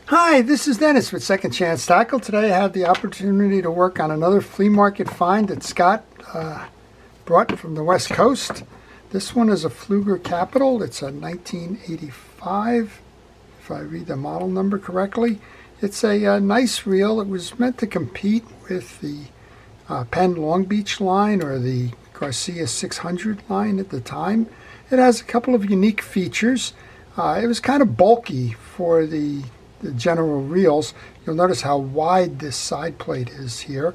Hi, this is Dennis with Second Chance Tackle. Today I have the opportunity to work on another flea market find that Scott brought from the West Coast. This one is a Pflueger Capitol. It's a 1985, if I read the model number correctly. It's a nice reel. It was meant to compete with the Penn Long Beach line or the Garcia 600 line at the time. It has a couple of unique features. It was kind of bulky for the general reels. You'll notice how wide this side plate is here,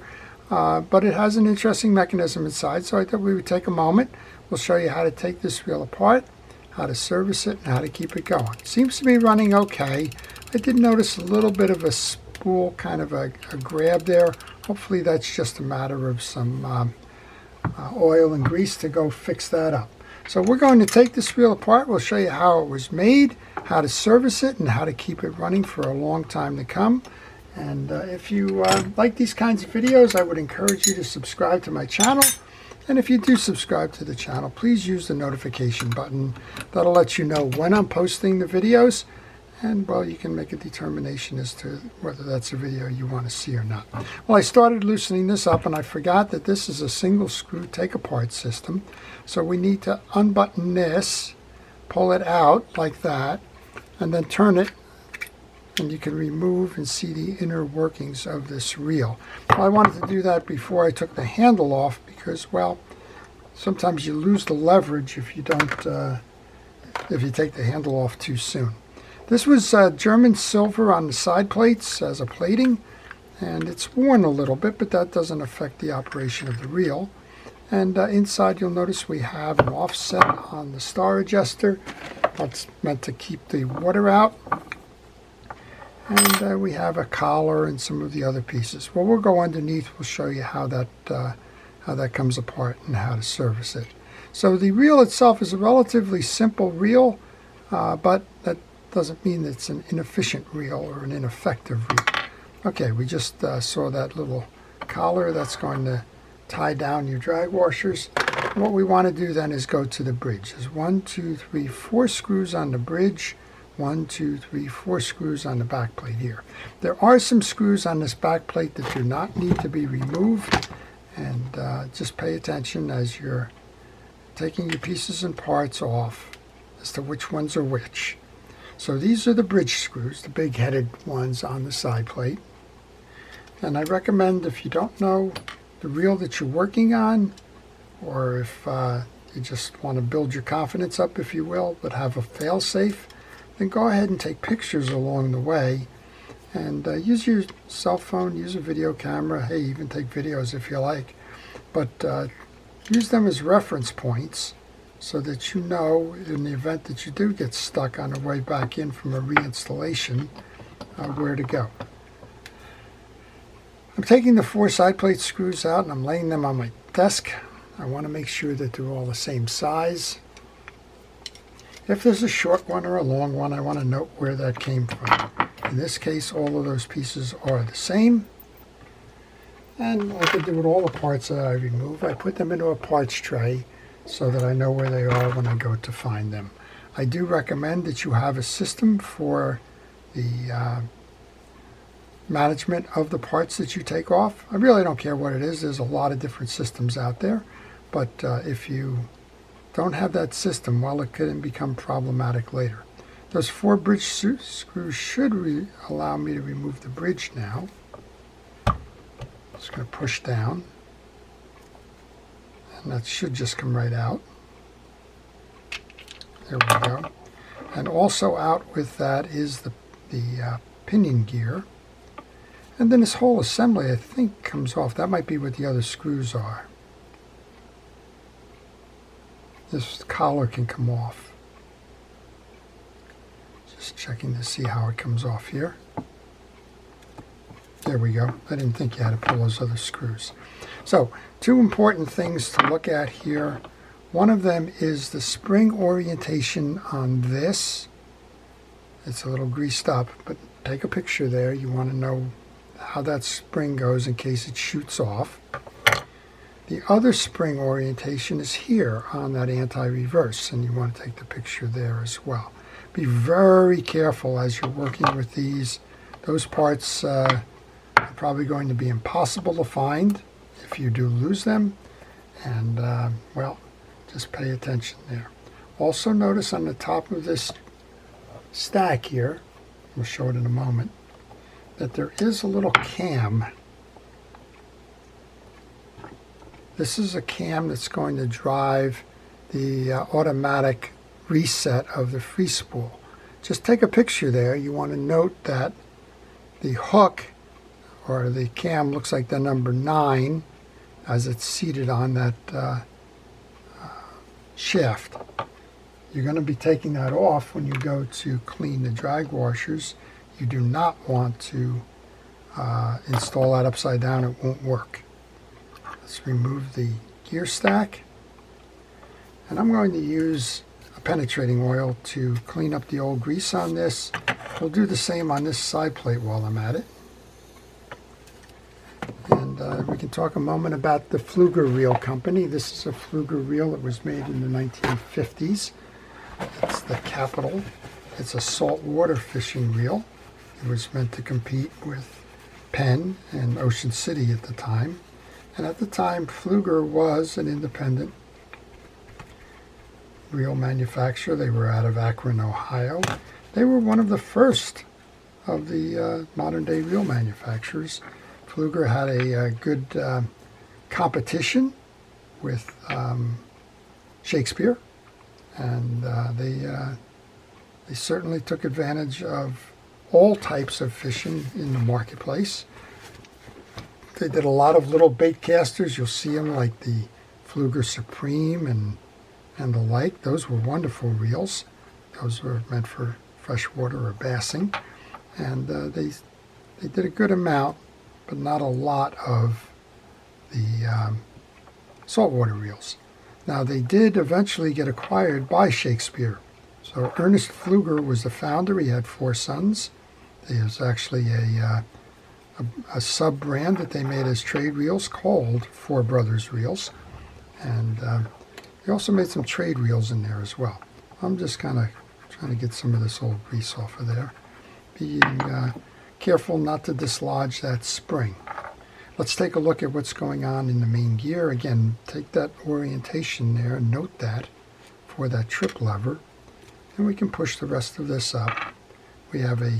but it has an interesting mechanism inside, so I thought we would take a moment. We'll show you how to take this reel apart, how to service it, and how to keep it going. Seems to be running okay. I did notice a little bit of a spool, kind of a grab there. Hopefully that's just a matter of some oil and grease to go fix that up. So we're going to take this reel apart. We'll show you how it was made, how to service it, and how to keep it running for a long time to come. And if you like these kinds of videos, I would encourage you to subscribe to my channel. And if you do subscribe to the channel, please use the notification button. That'll let you know when I'm posting the videos. And, well, you can make a determination as to whether that's a video you want to see or not. Well, I started loosening this up, and I forgot that this is a single screw take-apart system. So we need to unbutton this, pull it out like that, and then turn it, and you can remove and see the inner workings of this reel. Well, I wanted to do that before I took the handle off because, well, sometimes you lose the leverage if you don't, if you take the handle off too soon. This was German silver on the side plates as a plating, and it's worn a little bit, but that doesn't affect the operation of the reel. And inside you'll notice we have an offset on the star adjuster. That's meant to keep the water out. And we have a collar and some of the other pieces. Well, we'll go underneath. We'll show you how that comes apart and how to service it. So the reel itself is a relatively simple reel, but that doesn't mean it's an inefficient reel or an ineffective reel. Okay, we just saw that little collar that's going to tie down your drag washers. What we want to do then is go to the bridge. There's 1, 2, 3, 4 screws on the bridge. 1, 2, 3, 4 screws on the back plate here. There are some screws on this back plate that do not need to be removed, and just pay attention as you're taking your pieces and parts off as to which ones are which. So these are the bridge screws, the big-headed ones on the side plate. And I recommend, if you don't know the reel that you're working on, or if you just want to build your confidence up, if you will, but have a fail-safe, then go ahead and take pictures along the way. And use your cell phone, use a video camera. Hey, even take videos if you like. But use them as reference points, so that you know, in the event that you do get stuck on the way back in from a reinstallation, where to go. I'm taking the 4 side plate screws out and I'm laying them on my desk. I want to make sure that they're all the same size. If there's a short one or a long one, I want to note where that came from. In this case, all of those pieces are the same. And like I do with all the parts that I remove, I put them into a parts tray so that I know where they are when I go to find them. I do recommend that you have a system for the management of the parts that you take off. I really don't care what it is. There's a lot of different systems out there. But if you don't have that system, well, it can become problematic later. Those 4 bridge screws should allow me to remove the bridge now. Just going to push down. And that should just come right out. There we go. And also out with that is the pinion gear. And then this whole assembly, I think, comes off. That might be what the other screws are. This collar can come off. Just checking to see how it comes off here. There we go. I didn't think you had to pull those other screws. So, 2 important things to look at here. One of them is the spring orientation on this. It's a little greased up, but take a picture there. You want to know how that spring goes in case it shoots off. The other spring orientation is here on that anti-reverse, and you want to take the picture there as well. Be very careful as you're working with these Those parts are probably going to be impossible to find if you do lose them. And, well, just pay attention there. Also notice on the top of this stack here, we'll show it in a moment, that there is a little cam. This is a cam that's going to drive the automatic reset of the free spool. Just take a picture there. You want to note that the hook or the cam looks like the number 9 as it's seated on that shaft. You're going to be taking that off when you go to clean the drag washers. You do not want to install that upside down. It won't work. Let's remove the gear stack. And I'm going to use a penetrating oil to clean up the old grease on this. We'll do the same on this side plate while I'm at it. And we can talk a moment about the Pflueger Reel Company. This is a Pflueger reel. It was made in the 1950s. It's the Capitol. It's a saltwater fishing reel. It was meant to compete with Penn and Ocean City at the time. And at the time, Pflueger was an independent reel manufacturer. They were out of Akron, Ohio. They were one of the first of the modern-day reel manufacturers. Pflueger had a good competition with Shakespeare, and they certainly took advantage of all types of fishing in the marketplace. They did a lot of little bait casters. You'll see them like the Pflueger Supreme and the like. Those were wonderful reels. Those were meant for freshwater or bassing. And they did a good amount, but not a lot of the saltwater reels. Now, they did eventually get acquired by Shakespeare. So Ernest Pflueger was the founder. He had 4 sons. There was actually a sub-brand that they made as trade reels called Four Brothers Reels. And they also made some trade reels in there as well. I'm just kind of trying to get some of this old grease off of there. Being careful not to dislodge that spring. Let's take a look at what's going on in the main gear. Again, take that orientation there and note that for that trip lever. And we can push the rest of this up. We have a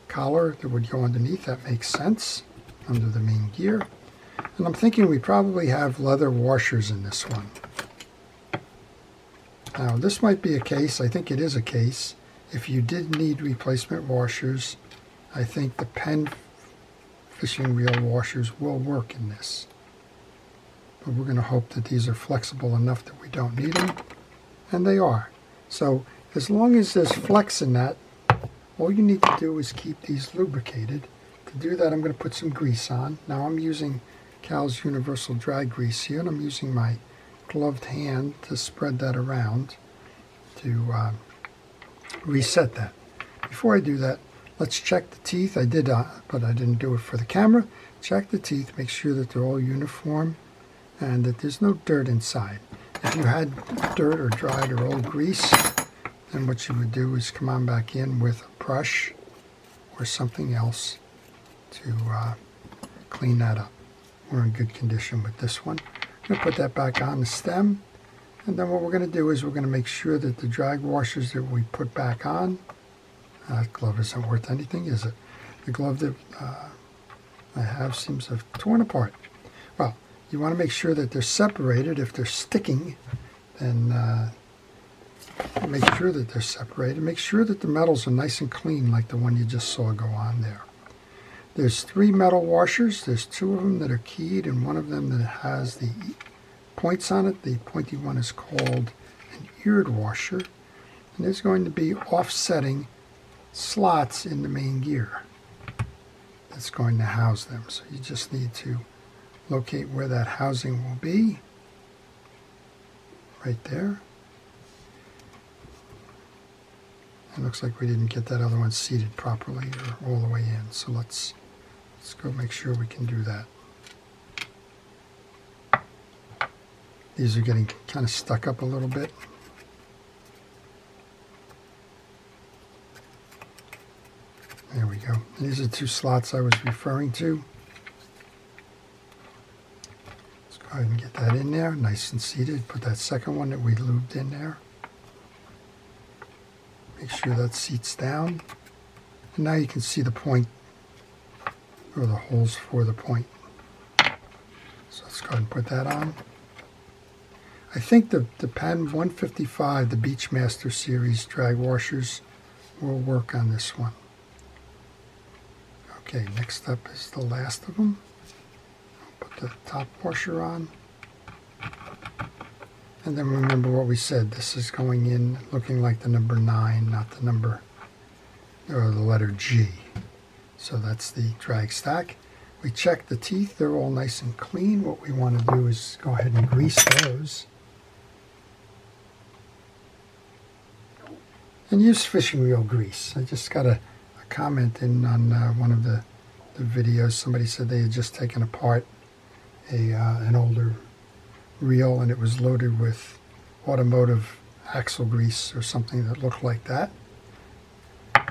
collar that would go underneath. That makes sense under the main gear. And I'm thinking we probably have leather washers in this one. Now, this might be a case, I think it is a case, if you did need replacement washers, I think the Penn fishing reel washers will work in this. But we're going to hope that these are flexible enough that we don't need them. And they are. So as long as there's flex in that, all you need to do is keep these lubricated. To do that, I'm going to put some grease on. Now I'm using Cal's Universal Drag Grease here, and I'm using my gloved hand to spread that around to reset that. Before I do that, let's check the teeth. I did, but I didn't do it for the camera. Check the teeth, make sure that they're all uniform and that there's no dirt inside. If you had dirt or dried or old grease, then what you would do is come on back in with a brush or something else to clean that up. We're in good condition with this one. I'm going to put that back on the stem, and then what we're going to do is we're going to make sure that the drag washers that we put back on, that glove isn't worth anything, is it? The glove that I have seems to have torn apart. Well, you want to make sure that they're separated. If they're sticking, then make sure that they're separated. Make sure that the metals are nice and clean like the one you just saw go on there. There's 3 metal washers. There's 2 of them that are keyed and one of them that has the points on it. The pointy one is called an eared washer. And there's going to be offsetting slots in the main gear that's going to house them. So you just need to locate where that housing will be. Right there. It looks like we didn't get that other one seated properly or all the way in. So let's go make sure we can do that. These are getting kind of stuck up a little bit. There we go. go. And these are two slots I was referring to. Let's go ahead and get that in there, nice and seated. Put that second one that we lubed in there. Make sure that seats down. And now you can see the point, or the holes for the point. So let's go ahead and put that on. I think the Patent 155, the Beachmaster series drag washers, will work on this one. Okay, next up is the last of them. I'll put the top washer on. And then remember what we said, this is going in looking like the number 9, not the number, or the letter G. So that's the drag stack. We check the teeth, they're all nice and clean. What we want to do is go ahead and grease those. And use fishing reel grease. I just got a comment in on one of the videos. Somebody said they had just taken apart an older reel and it was loaded with automotive axle grease or something that looked like that.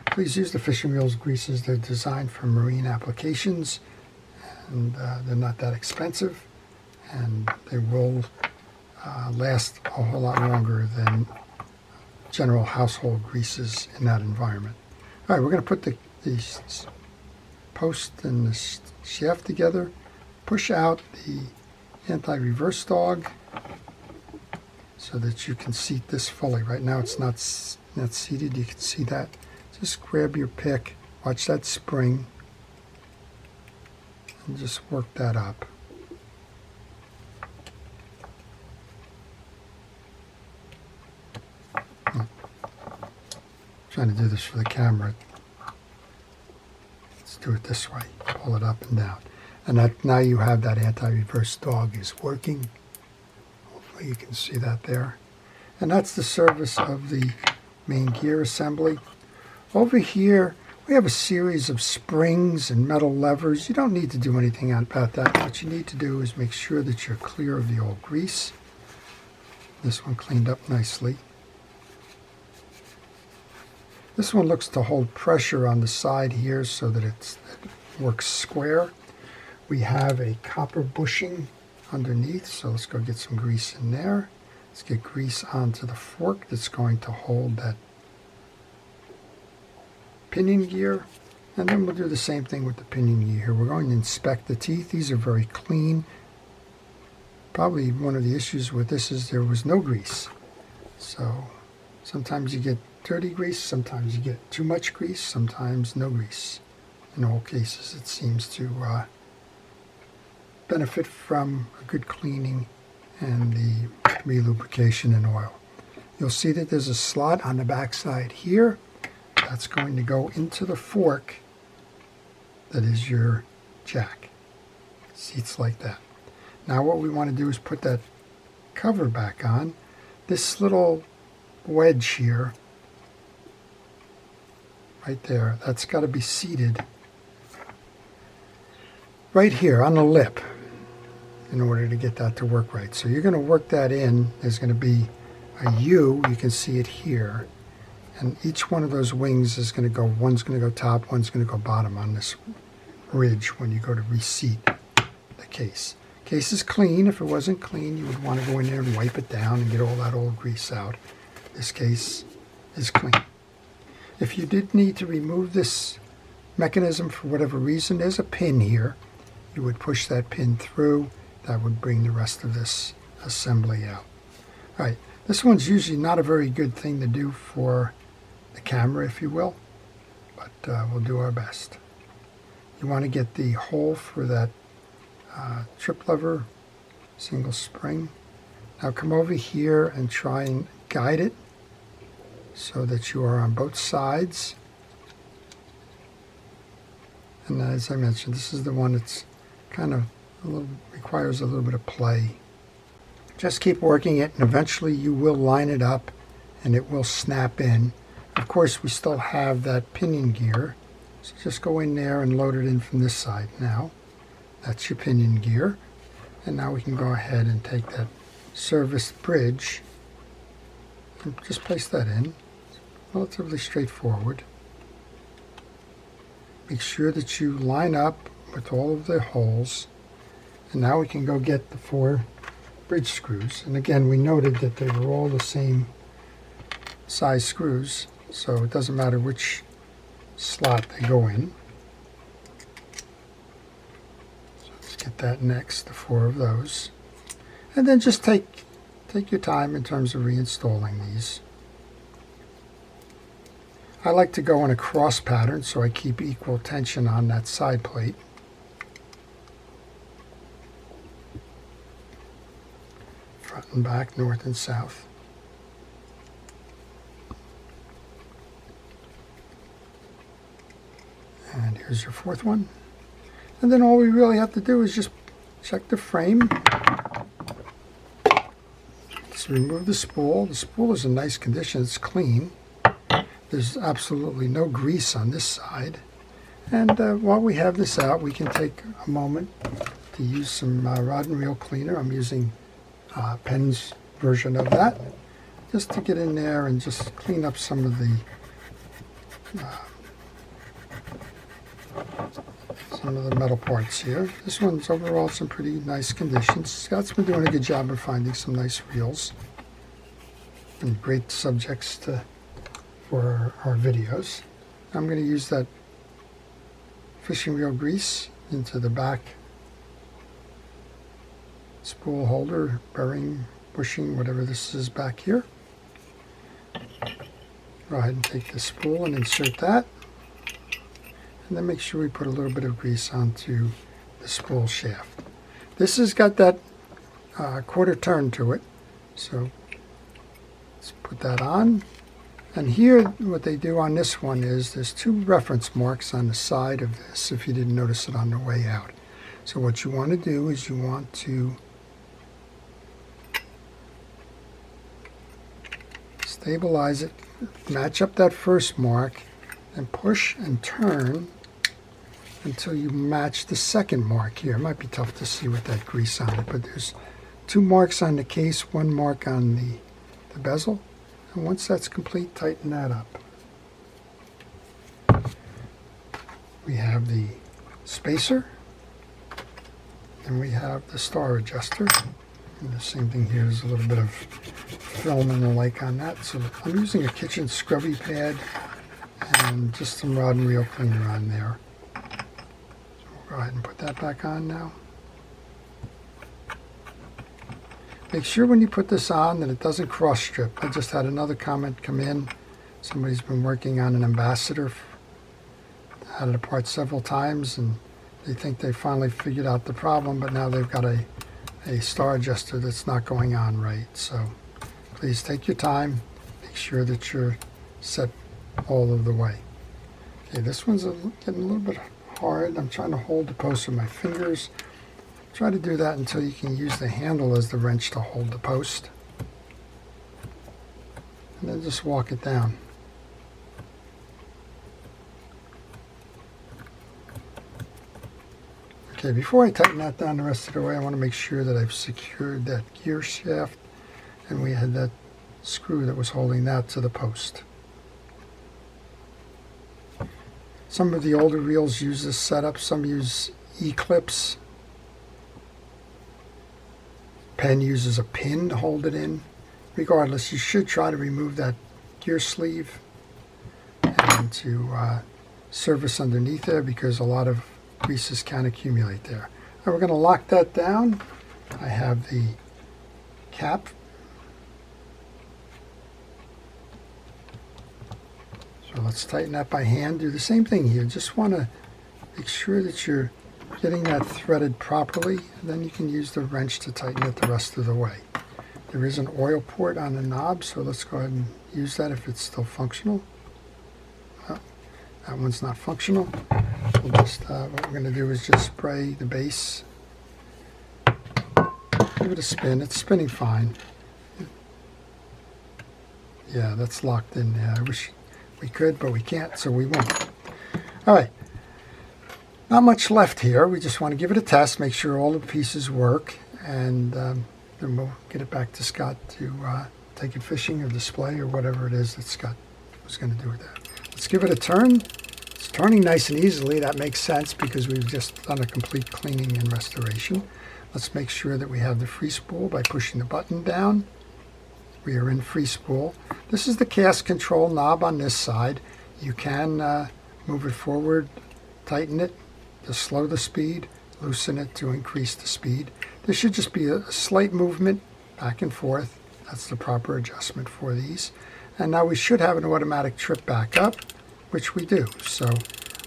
Please use the fishing reels greases. They're designed for marine applications, and they're not that expensive, and they will last a whole lot longer than general household greases in that environment. All right, we're going to put the post and the shaft together, push out the anti-reverse dog so that you can seat this fully. Right now it's not seated, you can see that. Just grab your pick, watch that spring, and just work that up. Trying to do this for the camera. Let's do it this way. Pull it up and down. And that, now you have that anti-reverse dog is working. Hopefully you can see that there. And that's the service of the main gear assembly. Over here, we have a series of springs and metal levers. You don't need to do anything about that. What you need to do is make sure that you're clear of the old grease. This one cleaned up nicely. This one looks to hold pressure on the side here so that it works square. We have a copper bushing underneath, so let's go get some grease in there. Let's get grease onto the fork that's going to hold that pinion gear, and then we'll do the same thing with the pinion gear here. We're going to inspect the teeth. These are very clean. Probably one of the issues with this is there was no grease. So sometimes you get dirty grease, sometimes you get too much grease, sometimes no grease. In all cases, it seems to benefit from a good cleaning and the relubrication and oil. You'll see that there's a slot on the back side here. That's going to go into the fork that is your jack. Seats like that. Now what we want to do is put that cover back on. This little wedge here, right there, that's got to be seated right here on the lip in order to get that to work right. So you're going to work that in. There's going to be a U, you can see it here, and each one of those wings is going to go, one's going to go top, one's going to go bottom on this ridge when you go to reseat the case. Case is clean. If it wasn't clean, you would want to go in there and wipe it down and get all that old grease out. This case is clean. If you did need to remove this mechanism for whatever reason, there's a pin here. You would push that pin through. That would bring the rest of this assembly out. All right, this one's usually not a very good thing to do for the camera, if you will, but we'll do our best. You want to get the hole for that trip lever single spring. Now come over here and try and guide it so that you are on both sides. And as I mentioned, this is the one that's kind of requires a little bit of play. Just keep working it, and eventually you will line it up and it will snap in. Of course, we still have that pinion gear, so just go in there and load it in from this side now. That's your pinion gear. And now we can go ahead and take that service bridge and just place that in. Relatively straightforward. make sure that you line up with all of the holes. And now we can go get the 4 bridge screws. And again, we noted that they were all the same size screws, so it doesn't matter which slot they go in. So let's get that next, the 4 of those. And then just take your time in terms of reinstalling these. I like to go in a cross pattern so I keep equal tension on that side plate. Front and back, north and south. And here's your 4th one. And then all we really have to do is just check the frame. Let's remove the spool. The spool is in nice condition. It's clean. There's absolutely no grease on this side. And while we have this out, we can take a moment to use some rod and reel cleaner. I'm using Penn's version of that, just to get in there and just clean up some of the metal parts here. This one's overall in pretty nice condition. Scott's been doing a good job of finding some nice reels and great subjects for our videos. I'm going to use that fishing reel grease into the back spool holder, bearing, bushing, whatever this is back here. Go ahead and take the spool and insert that. And then make sure we put a little bit of grease onto the spool shaft. This has got that quarter turn to it, so let's put that on. And here what they do on this one is there's 2 reference marks on the side of this, if you didn't notice it on the way out. So what you want to do is you want to stabilize it, match up that first mark, and push and turn until you match the second mark here. It might be tough to see with that grease on it, but there's 2 marks on the case, 1 mark on the bezel. And once that's complete, tighten that up. We have the spacer, and we have the star adjuster. And the same thing here, there's a little bit of film and the like on that. So I'm using a kitchen scrubby pad and just some rod and reel cleaner on there. So we'll go ahead and put that back on now. Make sure when you put this on that it doesn't cross strip. I just had another comment come in. Somebody's been working on an ambassador, had it apart several times, and they think they finally figured out the problem, but now they've got a star adjuster that's not going on right. So please take your time, make sure that you're set all of the way. Okay, this one's getting a little bit hard. I'm trying to hold the post with my fingers. Try to do that until you can use the handle as the wrench to hold the post. And then just walk it down. Okay, before I tighten that down the rest of the way, I want to make sure that I've secured that gear shaft, and we had that screw that was holding that to the post. Some of the older reels use this setup, some use E-clips. Penn uses a pin to hold it in. Regardless, you should try to remove that gear sleeve and to service underneath there, because a lot of greases can accumulate there. Now we're going to lock that down. I have the cap. So let's tighten that by hand. Do the same thing here. Just want to make sure that you're getting that threaded properly, and then you can use the wrench to tighten it the rest of the way. There is an oil port on the knob, so let's go ahead and use that if it's still functional. Oh, that one's not functional. We'll just, what we're going to do is just spray the base. Give it a spin. It's spinning fine. Yeah, that's locked in there. I wish we could, but we can't, so we won't. All right. Not much left here. We just want to give it a test, make sure all the pieces work, and then we'll get it back to Scott to take it fishing or display or whatever it is that Scott was going to do with that. Let's give it a turn, It's turning nice and easily. That makes sense because we've just done a complete cleaning and restoration. Let's make sure that we have the free spool by pushing the button down. We are in free spool. This is the cast control knob on this side. You can move it forward, tighten it to slow the speed, loosen it to increase the speed. There should just be a slight movement back and forth. That's the proper adjustment for these. And now we should have an automatic trip back up, which we do. So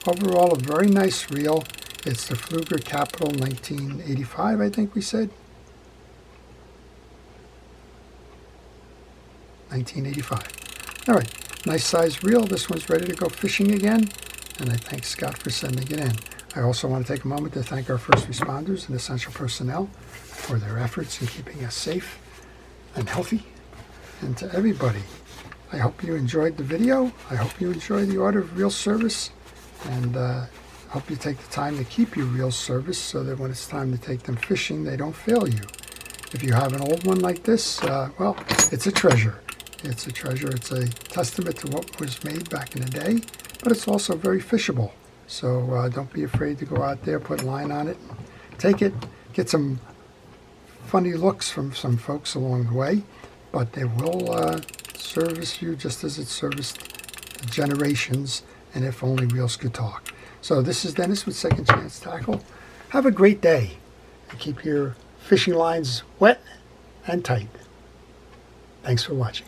overall, a very nice reel. It's the Pflueger Capitol 1985, I think we said. 1985. All right, nice size reel. This one's ready to go fishing again. And I thank Scott for sending it in. I also want to take a moment to thank our first responders and essential personnel for their efforts in keeping us safe and healthy. And to everybody, I hope you enjoyed the video. I hope you enjoy the order of reel service. And hope you take the time to keep your reel service so that when it's time to take them fishing, they don't fail you. If you have an old one like this, well, it's a treasure. It's a treasure. It's a testament to what was made back in the day, but it's also very fishable. So don't be afraid to go out there, put a line on it, take it, get some funny looks from some folks along the way, but they will service you just as it serviced the generations, and if only reels could talk. So this is Dennis with Second Chance Tackle. Have a great day and keep your fishing lines wet and tight. Thanks for watching.